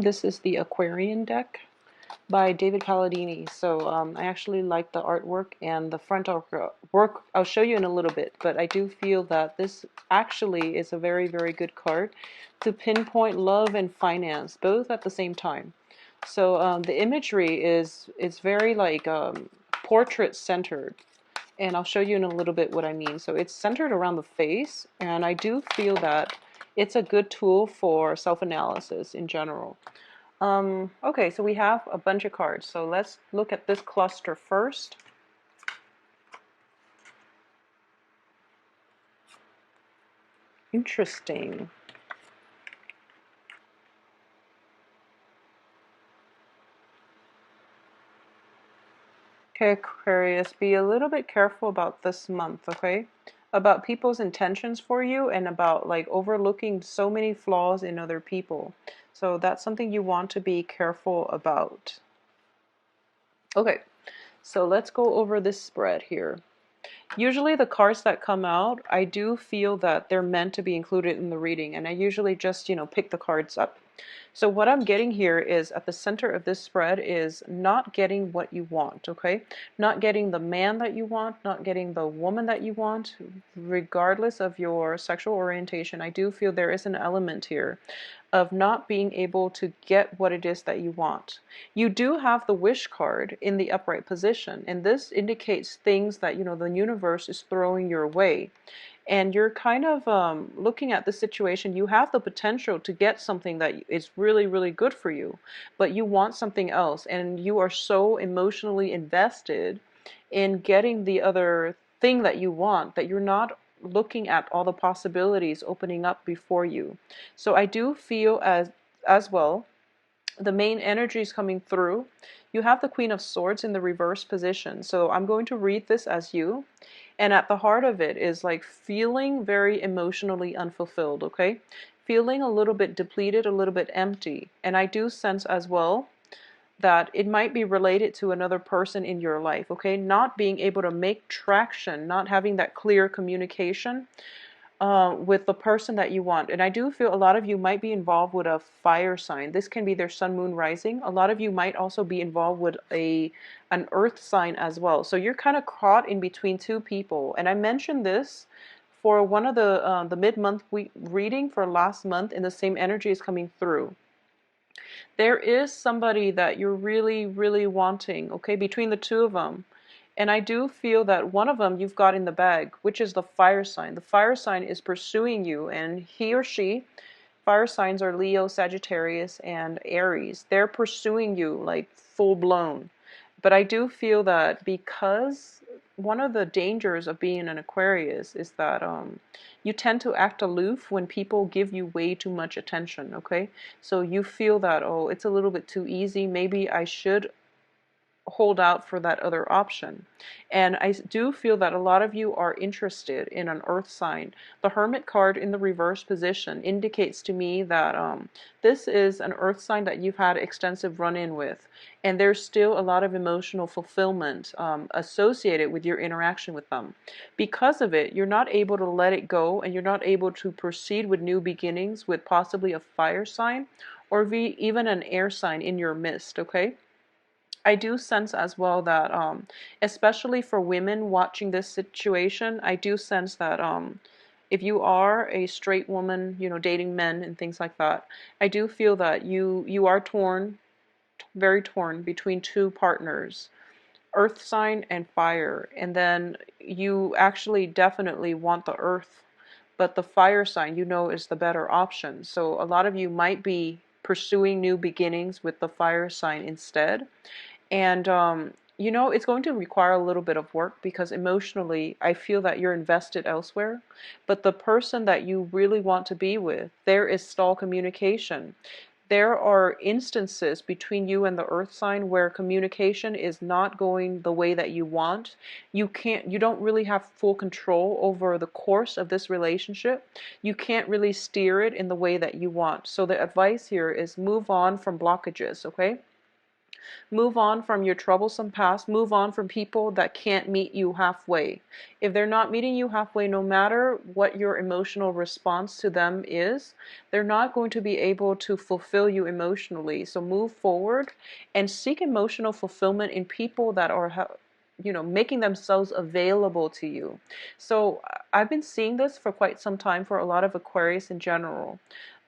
This is the Aquarian deck by David Palladini. So I actually like the artwork and the front work. I'll show you in a little bit, but I do feel that this actually is a very, very good card to pinpoint love and finance both at the same time. So the imagery is very like portrait centered. And I'll show you in a little bit what I mean. So it's centered around the face, and I do feel that it's a good tool for self-analysis in general. Okay, so we have a bunch of cards. So let's look at this cluster first. Interesting. Okay, Aquarius, be a little bit careful about this month, okay? About people's intentions for you and about like overlooking so many flaws in other people. So that's something you want to be careful about. Okay, so let's go over this spread here. Usually the cards that come out, I do feel that they're meant to be included in the reading, and I usually just, pick the cards up. So what I'm getting here is at the center of this spread is not getting what you want, okay? Not getting the man that you want, not getting the woman that you want, regardless of your sexual orientation. I do feel there is an element here of not being able to get what it is that you want. You do have the wish card in the upright position, and this indicates things that, the universe is throwing your way. And you're kind of looking at the situation. You have the potential to get something that is really, really good for you, but you want something else, and you are so emotionally invested in getting the other thing that you want that you're not looking at all the possibilities opening up before you. So I do feel as well the main energy is coming through. You have the Queen of Swords in the reverse position. So I'm going to read this as you. And at the heart of it is like feeling very emotionally unfulfilled, okay? Feeling a little bit depleted, a little bit empty. And I do sense as well that it might be related to another person in your life, okay? Not being able to make traction, not having that clear communication with the person that you want. And I do feel a lot of you might be involved with a fire sign. This can be their sun, moon, rising. A lot of you might also be involved with an earth sign as well. So you're kind of caught in between two people. And I mentioned this for one of the mid-month week reading for last month, and the same energy is coming through. There is somebody that you're really, really wanting, okay, between the two of them. And I do feel that one of them you've got in the bag, which is the fire sign. The fire sign is pursuing you, and he or she, fire signs are Leo, Sagittarius, and Aries. They're pursuing you like full blown. But I do feel that because one of the dangers of being an Aquarius is that you tend to act aloof when people give you way too much attention, okay? So you feel that, oh, it's a little bit too easy. Maybe I should hold out for that other option. And I do feel that a lot of you are interested in an earth sign. The Hermit card in the reverse position indicates to me that this is an earth sign that you've had extensive run-in with, and there's still a lot of emotional fulfillment associated with your interaction with them. Because of it, you're not able to let it go, and you're not able to proceed with new beginnings with possibly a fire sign or even an air sign in your midst, okay? I do sense as well that, especially for women watching this situation, I do sense that if you are a straight woman, dating men and things like that, I do feel that you are torn, very torn between two partners, earth sign and fire, and then you actually definitely want the earth, but the fire sign is the better option. So a lot of you might be pursuing new beginnings with the fire sign instead. And, it's going to require a little bit of work because emotionally, I feel that you're invested elsewhere. But the person that you really want to be with, there is stall communication. There are instances between you and the earth sign where communication is not going the way that you want. You don't really have full control over the course of this relationship. You can't really steer it in the way that you want. So the advice here is move on from blockages, okay? Move on from your troublesome past. Move on from people that can't meet you halfway. If they're not meeting you halfway, no matter what your emotional response to them is, they're not going to be able to fulfill you emotionally. So move forward and seek emotional fulfillment in people that are, making themselves available to you. So I've been seeing this for quite some time for a lot of Aquarius in general.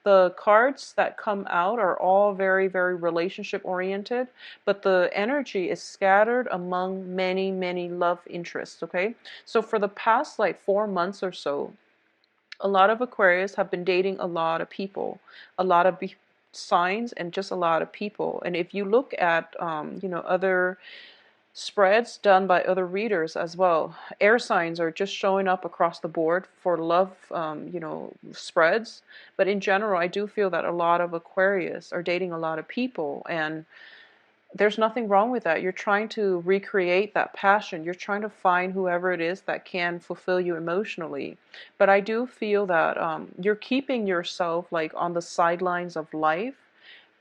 The cards that come out are all very, very relationship oriented, but the energy is scattered among many, many love interests, okay? So for the past like 4 months or so, a lot of Aquarius have been dating a lot of people, a lot of signs, and just a lot of people. And if you look at, other spreads done by other readers as well, air signs are just showing up across the board for love, spreads. But in general, I do feel that a lot of Aquarius are dating a lot of people, and there's nothing wrong with that. You're trying to recreate that passion. You're trying to find whoever it is that can fulfill you emotionally. But I do feel that you're keeping yourself like on the sidelines of life,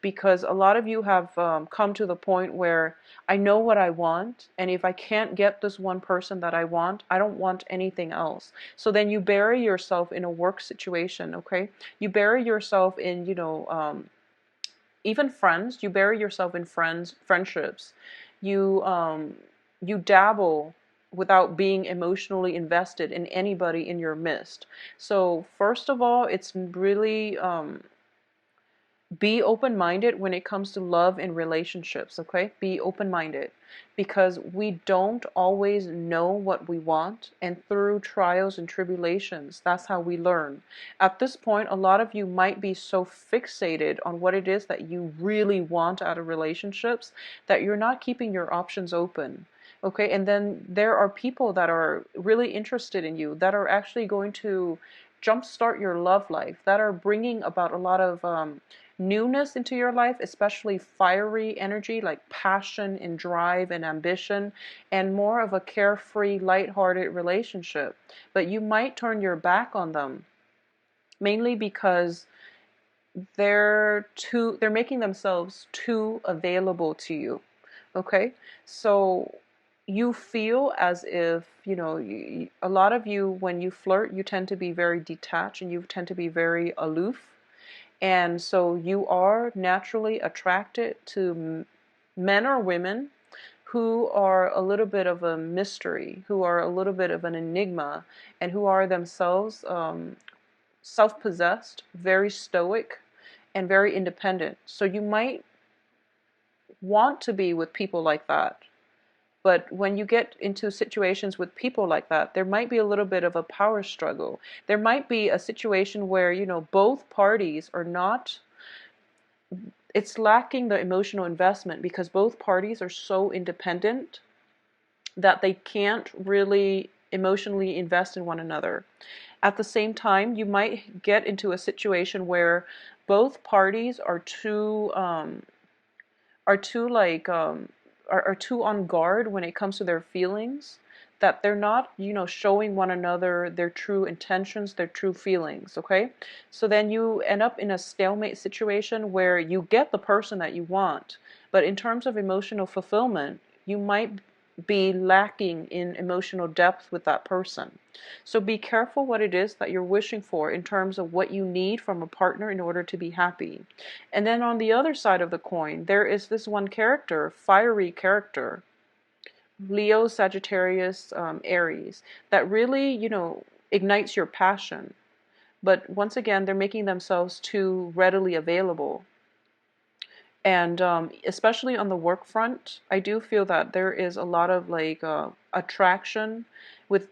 because a lot of you have come to the point where I know what I want, and if I can't get this one person that I don't want anything else. So then you bury yourself in a work situation, okay? You bury yourself in, even friends. You bury yourself in friendships. You dabble without being emotionally invested in anybody in your midst. So first of all, it's really be open-minded when it comes to love and relationships, okay? Be open-minded, because we don't always know what we want, and through trials and tribulations, that's how we learn. At this point, a lot of you might be so fixated on what it is that you really want out of relationships that you're not keeping your options open. Okay, and then there are people that are really interested in you, that are actually going to jumpstart your love life, that are bringing about a lot of newness into your life, especially fiery energy like passion and drive and ambition, and more of a carefree, lighthearted relationship. But you might turn your back on them, mainly because they're making themselves too available to you. Okay? So you feel as if, a lot of you, when you flirt, you tend to be very detached and you tend to be very aloof. And so you are naturally attracted to men or women who are a little bit of a mystery, who are a little bit of an enigma, and who are themselves self-possessed, very stoic, and very independent. So you might want to be with people like that. But when you get into situations with people like that, there might be a little bit of a power struggle. There might be a situation where, both parties are not, it's lacking the emotional investment because both parties are so independent that they can't really emotionally invest in one another. At the same time, you might get into a situation where both parties are too like are too on guard when it comes to their feelings, that they're not, showing one another their true intentions, their true feelings, okay? So then you end up in a stalemate situation where you get the person that you want, but in terms of emotional fulfillment, you might be lacking in emotional depth with that person. So be careful what it is that you're wishing for in terms of what you need from a partner in order to be happy. And then on the other side of the coin, there is this one character, fiery character, Leo, Sagittarius, Aries, that really, ignites your passion. But once again, they're making themselves too readily available. And especially on the work front, I do feel that there is a lot of like attraction with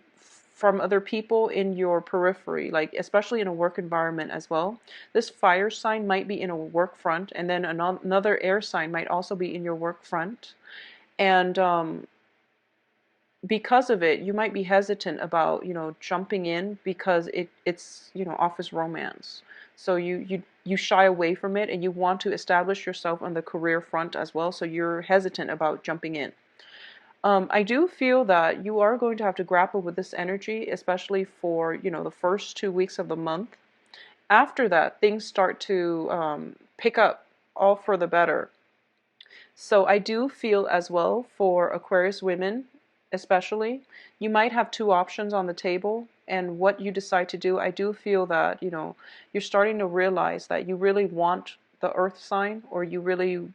from other people in your periphery, like especially in a work environment as well. This fire sign might be in a work front, and then another air sign might also be in your work front. And because of it, you might be hesitant about, jumping in because it's, office romance. So you shy away from it, and you want to establish yourself on the career front as well. So you're hesitant about jumping in. I do feel that you are going to have to grapple with this energy, especially for, the first 2 weeks of the month. After that, things start to pick up all for the better. So I do feel as well for Aquarius women, especially, you might have two options on the table. And what you decide to do, I do feel that, you're starting to realize that you really want the earth sign, or you really,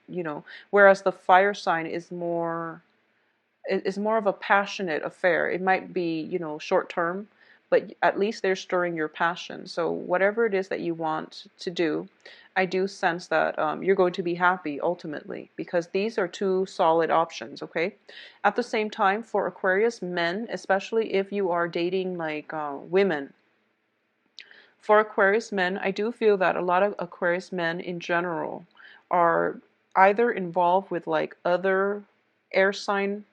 whereas the fire sign is more of a passionate affair. It might be, short term, but at least they're stirring your passion. So whatever it is that you want to do, I do sense that you're going to be happy ultimately, because these are two solid options, okay? At the same time, for Aquarius men, especially if you are dating like women, for Aquarius men, I do feel that a lot of Aquarius men in general are either involved with like other air signs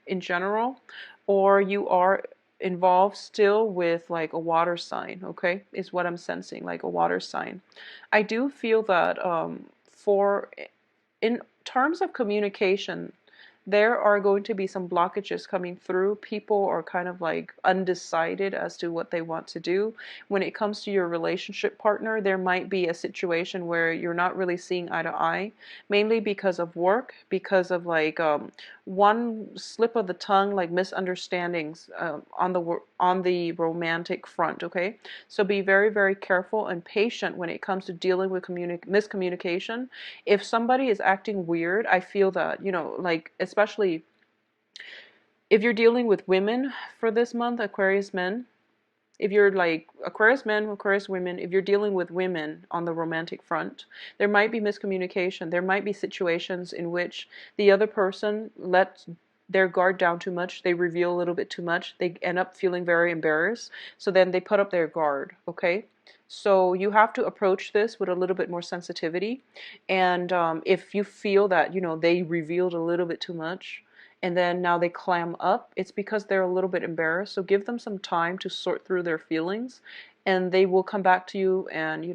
in general, or you are involved still with like a water sign, okay? Is what I'm sensing, like a water sign. I do feel that for in terms of communication, there are going to be some blockages coming through. People are kind of like undecided as to what they want to do. When it comes to your relationship partner, there might be a situation where you're not really seeing eye to eye, mainly because of work, because of like one slip of the tongue, like misunderstandings on the romantic front. Okay, so be very, very careful and patient when it comes to dealing with miscommunication. If somebody is acting weird, I feel that, like, especially if you're dealing with women for this month, Aquarius men, if you're like Aquarius men, Aquarius women, if you're dealing with women on the romantic front, there might be miscommunication. There might be situations in which the other person lets their guard down too much. They reveal a little bit too much. They end up feeling very embarrassed. So then they put up their guard, okay? So you have to approach this with a little bit more sensitivity. And if you feel that, they revealed a little bit too much, and then now they clam up, it's because they're a little bit embarrassed. So give them some time to sort through their feelings, and they will come back to you and,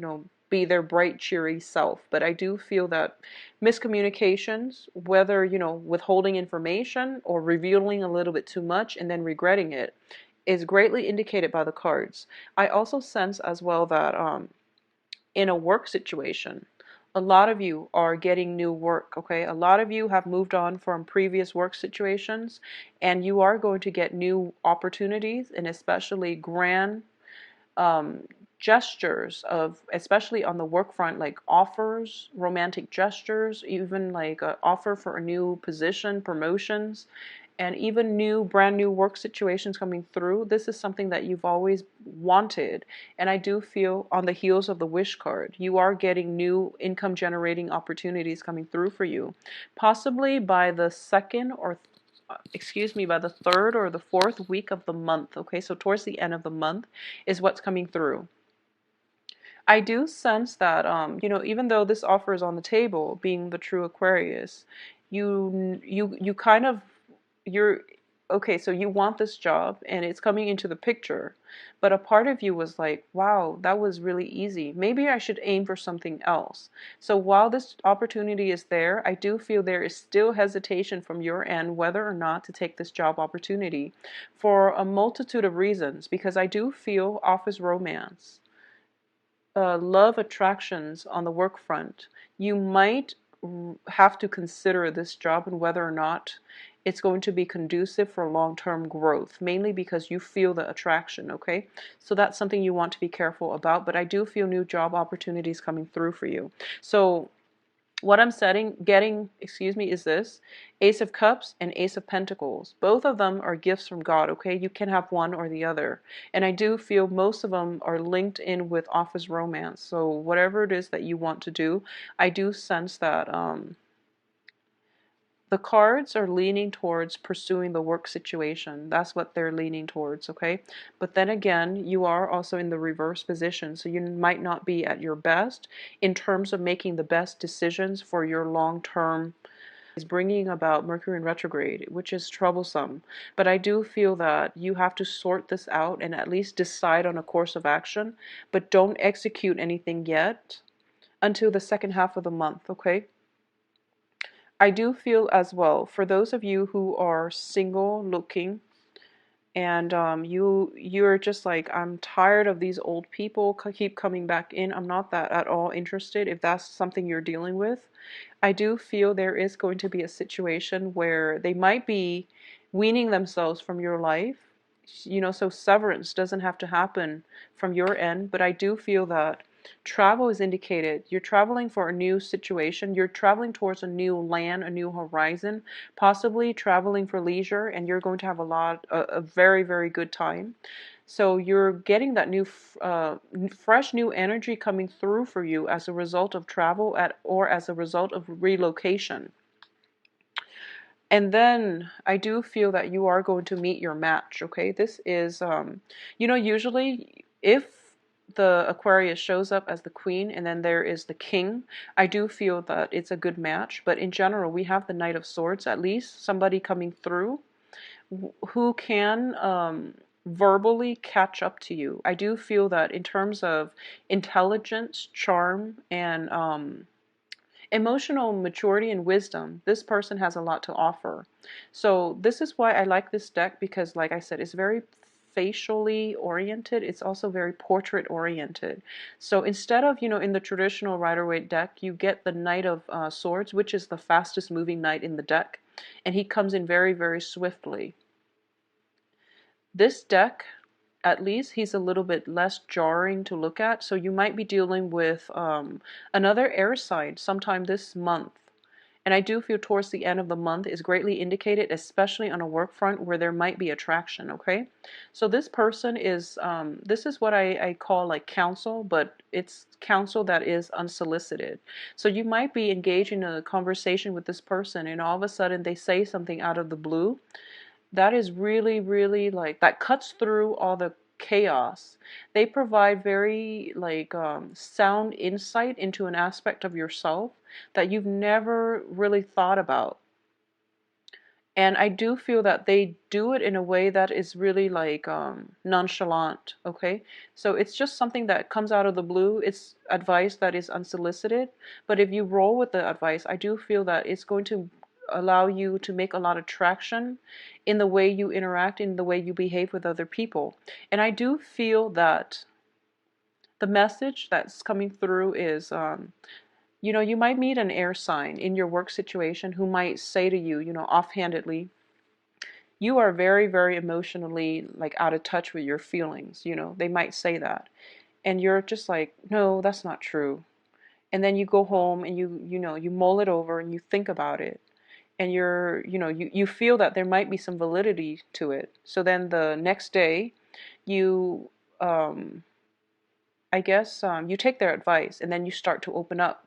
be their bright, cheery self. But I do feel that miscommunications, whether, withholding information or revealing a little bit too much and then regretting it, is greatly indicated by the cards. I also sense as well that in a work situation, a lot of you are getting new work, okay? A lot of you have moved on from previous work situations, and you are going to get new opportunities, and especially grand um, gestures of, especially on the work front, like offers, romantic gestures, even like an offer for a new position, promotions, and even brand new work situations coming through. This is something that you've always wanted. And I do feel on the heels of the wish card, you are getting new income generating opportunities coming through for you. Possibly by the second or excuse me, by the third or the fourth week of the month. Okay, so towards the end of the month is what's coming through. I do sense that, even though this offer is on the table, being the true Aquarius, you kind of, you're, okay, so you want this job and it's coming into the picture, but a part of you was like, wow, that was really easy. Maybe I should aim for something else. So while this opportunity is there, I do feel there is still hesitation from your end whether or not to take this job opportunity for a multitude of reasons, because I do feel office romance, love attractions on the work front. You might have to consider this job and whether or not it's going to be conducive for long-term growth, mainly because you feel the attraction, okay? So that's something you want to be careful about, but I do feel new job opportunities coming through for you. So what I'm getting, excuse me, is this Ace of Cups and Ace of Pentacles. Both of them are gifts from God, okay? You can have one or the other. And I do feel most of them are linked in with office romance. So whatever it is that you want to do, I do sense that the cards are leaning towards pursuing the work situation. That's what they're leaning towards, okay? But then again, you are also in the reverse position, so you might not be at your best in terms of making the best decisions for your long-term. Is bringing about Mercury in retrograde, which is troublesome. But I do feel that you have to sort this out and at least decide on a course of action, but don't execute anything yet until the second half of the month, okay? I do feel as well, for those of you who are single looking and you're just like, I'm tired of these old people keep coming back in. I'm not that at all interested if that's something you're dealing with. I do feel there is going to be a situation where they might be weaning themselves from your life. So severance doesn't have to happen from your end, but I do feel that travel is indicated. You're traveling for a new situation. You're traveling towards a new land, a new horizon, possibly traveling for leisure, and you're going to have a very, very good time. So you're getting that fresh new energy coming through for you as a result of travel or as a result of relocation. And then I do feel that you are going to meet your match, okay? This is, usually if the Aquarius shows up as the queen and then there is the king, I do feel that it's a good match. But in general, we have the Knight of Swords, at least somebody coming through who can verbally catch up to you. I do feel that in terms of intelligence, charm, and emotional maturity and wisdom, this person has a lot to offer. So this is why I like this deck, because like I said, it's very facially oriented. It's also very portrait oriented. So instead of, in the traditional Rider-Waite deck, you get the Knight of Swords, which is the fastest moving knight in the deck. And he comes in very, very swiftly. This deck, at least he's a little bit less jarring to look at. So you might be dealing with another air sign sometime this month. And I do feel towards the end of the month is greatly indicated, especially on a work front where there might be attraction, okay? So this person is, this is what I call like counsel, but it's counsel that is unsolicited. So you might be engaged in a conversation with this person and all of a sudden they say something out of the blue that is really, really like, that cuts through all the chaos. They provide very like sound insight into an aspect of yourself that you've never really thought about. And I do feel that they do it in a way that is really like nonchalant, okay? So it's just something that comes out of the blue. It's advice that is unsolicited. But if you roll with the advice, I do feel that it's going to allow you to make a lot of traction in the way you interact, in the way you behave with other people. And I do feel that the message that's coming through is you might meet an air sign in your work situation who might say to you, offhandedly, you are very, very emotionally like out of touch with your feelings. They might say that. And you're just like, no, that's not true. And then you go home and you mull it over and you think about it. And you feel that there might be some validity to it. So then the next day, you, I guess, you take their advice and then you start to open up.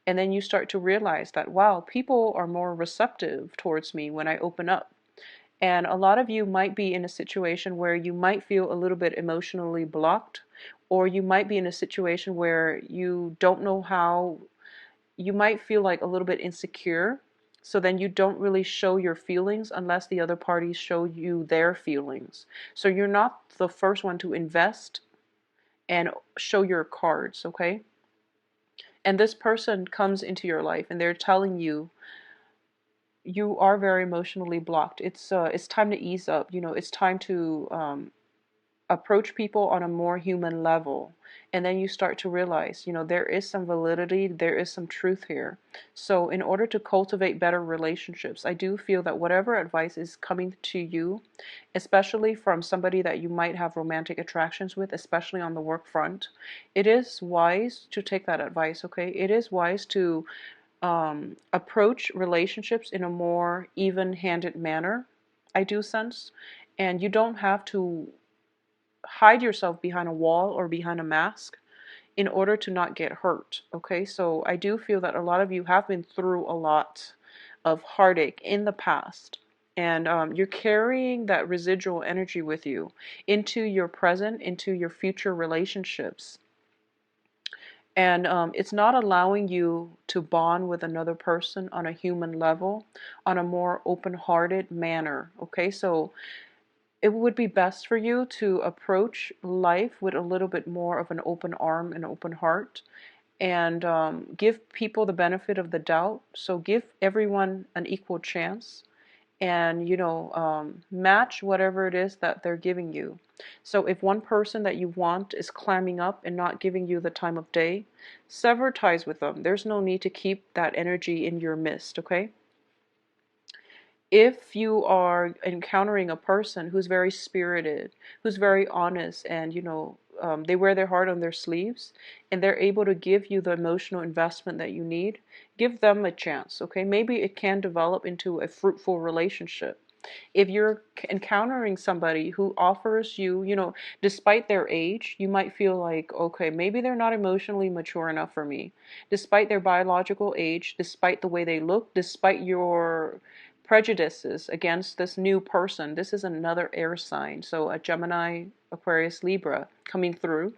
And then you start to realize that, wow, people are more receptive towards me when I open up. And a lot of you might be in a situation where you might feel a little bit emotionally blocked, or you might be in a situation where you don't know how, you might feel like a little bit insecure. So then you don't really show your feelings unless the other parties show you their feelings. So you're not the first one to invest and show your cards, okay? And this person comes into your life and they're telling you, you are very emotionally blocked. It's time to ease up. It's time to approach people on a more human level. And then you start to realize, there is some validity, there is some truth here. So in order to cultivate better relationships, I do feel that whatever advice is coming to you, especially from somebody that you might have romantic attractions with, especially on the work front, it is wise to take that advice, okay? It is wise to approach relationships in a more even-handed manner, I do sense. And you don't have to hide yourself behind a wall or behind a mask in order to not get hurt, okay? So I do feel that a lot of you have been through a lot of heartache in the past. And you're carrying that residual energy with you into your present, into your future relationships. And it's not allowing you to bond with another person on a human level, on a more open-hearted manner, okay? So it would be best for you to approach life with a little bit more of an open arm and open heart, and give people the benefit of the doubt. So give everyone an equal chance, and match whatever it is that they're giving you. So if one person that you want is climbing up and not giving you the time of day, sever ties with them. There's no need to keep that energy in your midst, okay? If you are encountering a person who's very spirited, who's very honest, and they wear their heart on their sleeves, and they're able to give you the emotional investment that you need, give them a chance, okay? Maybe it can develop into a fruitful relationship. If you're encountering somebody who offers you, despite their age, you might feel like, okay, maybe they're not emotionally mature enough for me. Despite their biological age, despite the way they look, despite your prejudices against this new person. This is another air sign, so a Gemini, Aquarius, Libra coming through.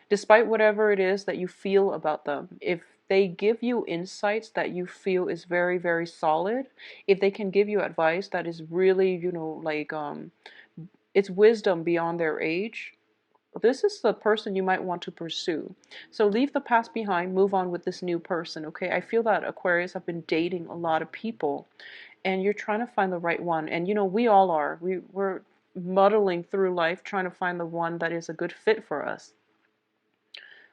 Despite whatever it is that you feel about them, if they give you insights that you feel is very, very solid, if they can give you advice that is really, it's wisdom beyond their age, this is the person you might want to pursue. So leave the past behind, move on with this new person, okay? I feel that Aquarius have been dating a lot of people, and you're trying to find the right one. And we all are. We're muddling through life trying to find the one that is a good fit for us.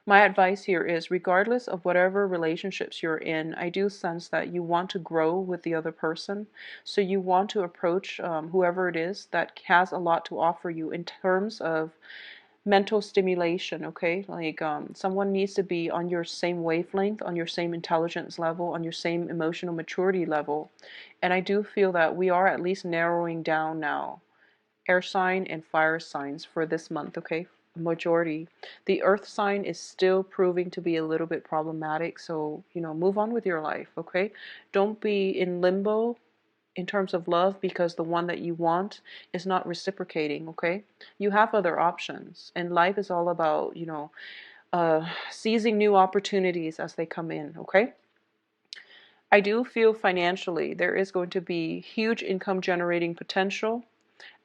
My advice here is, regardless of whatever relationships you're in, I do sense that you want to grow with the other person. So you want to approach whoever it is that has a lot to offer you in terms of mental stimulation, okay? Like someone needs to be on your same wavelength, on your same intelligence level, on your same emotional maturity level. And I do feel that we are at least narrowing down now air sign and fire signs for this month, okay? Majority. The earth sign is still proving to be a little bit problematic, so move on with your life, okay? Don't be in limbo in terms of love because the one that you want is not reciprocating, okay? You have other options, and life is all about seizing new opportunities as they come in, okay? I do feel financially there is going to be huge income generating potential.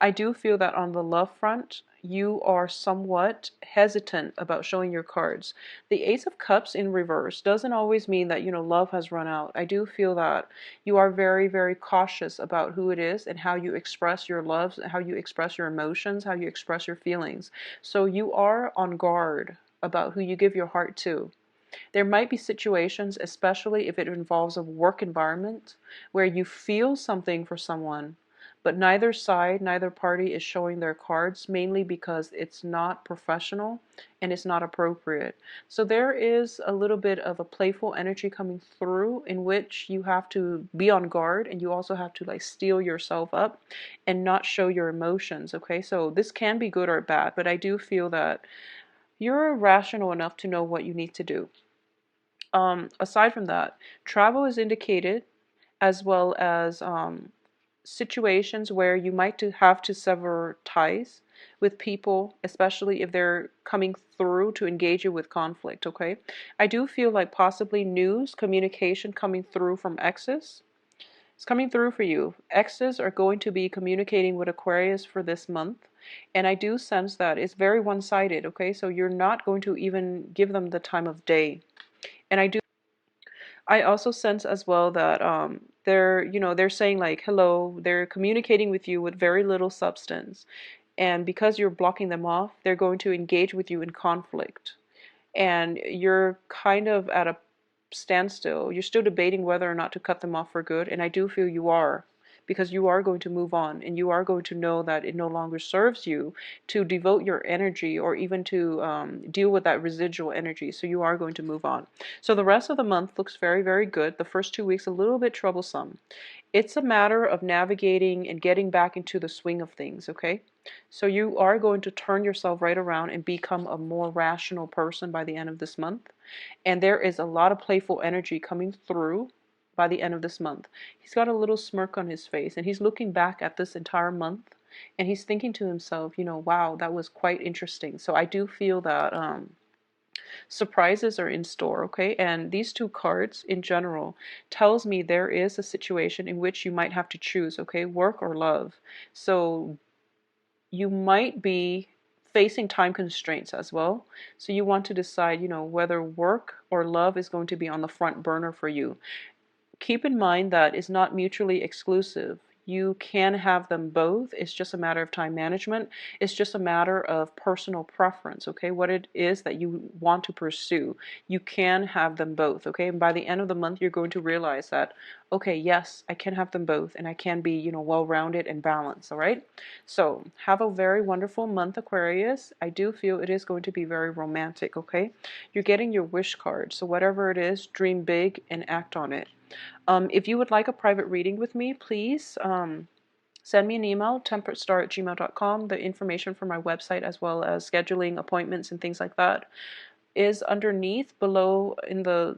I do feel that on the love front, you are somewhat hesitant about showing your cards. The Ace of Cups in reverse doesn't always mean that, love has run out. I do feel that you are very, very cautious about who it is and how you express your love, how you express your emotions, how you express your feelings. So you are on guard about who you give your heart to. There might be situations, especially if it involves a work environment, where you feel something for someone, but neither side, neither party is showing their cards, mainly because it's not professional and it's not appropriate. So there is a little bit of a playful energy coming through in which you have to be on guard, and you also have to like steel yourself up and not show your emotions, okay? So this can be good or bad, but I do feel that you're rational enough to know what you need to do. Aside from that, travel is indicated, as well as situations where you might have to sever ties with people, especially if they're coming through to engage you with conflict, okay? I do feel like possibly news, communication coming through from exes. It's coming through for you. Exes are going to be communicating with Aquarius for this month. And I do sense that it's very one-sided, okay? So you're not going to even give them the time of day. And I also sense as well that they're saying like hello, they're communicating with you with very little substance. And because you're blocking them off, they're going to engage with you in conflict. And you're kind of at a standstill. You're still debating whether or not to cut them off for good, and I do feel you are, because you are going to move on, and you are going to know that it no longer serves you to devote your energy or even to deal with that residual energy. So you are going to move on. So the rest of the month looks very, very good. The first 2 weeks a little bit troublesome. It's a matter of navigating and getting back into the swing of things, okay? So you are going to turn yourself right around and become a more rational person by the end of this month. And there is a lot of playful energy coming through by the end of this month. He's got a little smirk on his face, and he's looking back at this entire month, and he's thinking to himself, wow, that was quite interesting. So I do feel that surprises are in store, okay? And these two cards in general tells me there is a situation in which you might have to choose, okay? Work or love. So you might be facing time constraints as well. So you want to decide, whether work or love is going to be on the front burner for you. Keep in mind that it's not mutually exclusive. You can have them both. It's just a matter of time management. It's just a matter of personal preference, okay? What it is that you want to pursue. You can have them both, okay? And by the end of the month, you're going to realize that, okay, yes, I can have them both and I can be, well-rounded and balanced, all right? So have a very wonderful month, Aquarius. I do feel it is going to be very romantic, okay? You're getting your wish card. So whatever it is, dream big and act on it. If you would like a private reading with me, please send me an email, temperatestar@gmail.com. The information for my website, as well as scheduling appointments and things like that, is underneath below in the